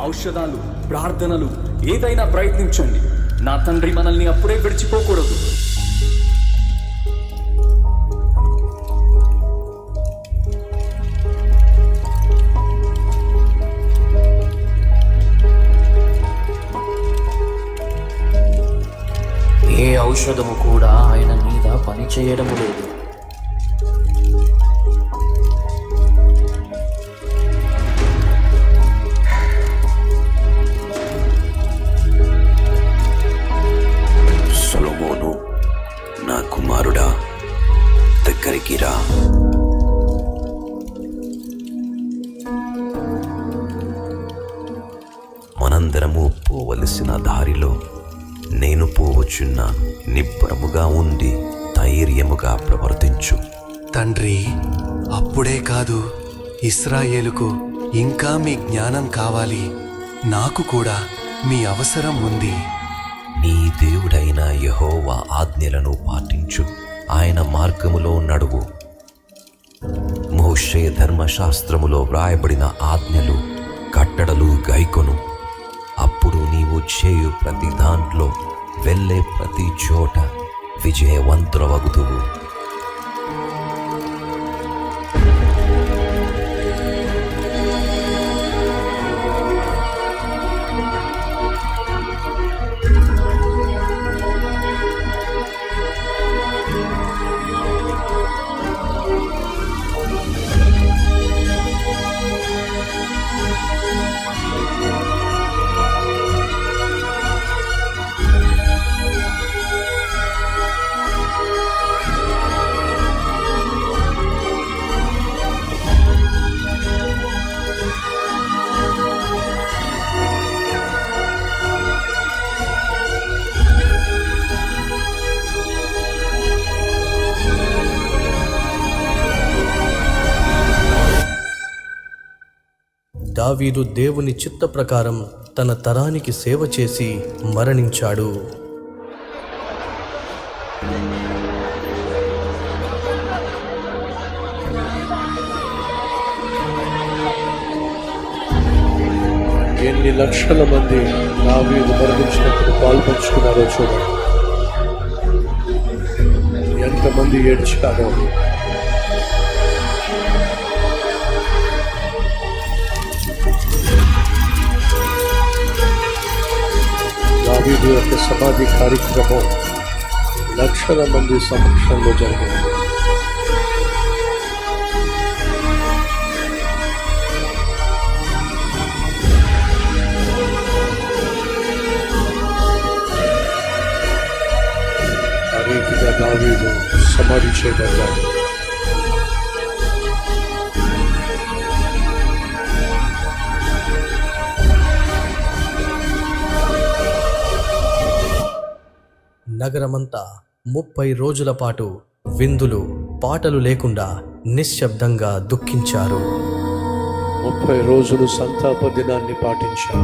ఔషధాలు, ప్రార్థనలు ఏదైనా ప్రయత్నించండి. నా తండ్రి మనల్ని అప్పుడే విడిచిపోకూడదు. ఏ ఔషధము కూడా ఆయన మీద పనిచేయడము లేదు. సొలొమోను, నా కుమారుడా, దగ్గరికి రా. మనందరము పోవలసిన దారిలో నేను పోవచున్నాను. నిబ్బరముగా ఉండి ధైర్యముగా ప్రవర్తించు. తండ్రి, అప్పుడే కాదు, ఇశ్రాయేలుకు ఇంకా మీ జ్ఞానం కావాలి. నాకు కూడా మీ అవసరం ఉంది. నీ దేవుడైన యెహోవా ఆజ్ఞలను పాటించు, ఆయన మార్గములో నడువు. మోషే ధర్మశాస్త్రములో వ్రాయబడిన ఆజ్ఞలు, కట్టడలు గైకొను. అప్పుడు నీవు చేయు ప్రతి దాంట్లో, వెళ్ళే ప్రతి చోట విజయవంతులవగుదువు. దావీదు దేవుని చిత్త ప్రకారం తన తరానికి సేవ చేసి మరణించాడు. ఎన్ని లక్షల మంది దావీదు మరణించినప్పుడు పాల్పంచుకున్నారో చూడండి. ఎంతమంది ఏడ్చారో. దావీదు యొక్క సమాధి కార్యక్రమం లక్షల మంది సమక్షంలో జరిగింది. ఆ రీతిగా దావీదు సమాధి చేయబడ్డాడు. నగరమంతా 30 రోజుల పాటు విందులు, పాటలు లేకుండా నిశ్శబ్దంగా దుఃఖించారు. 30 రోజులు సంతాప దినాన్ని పాటించారు.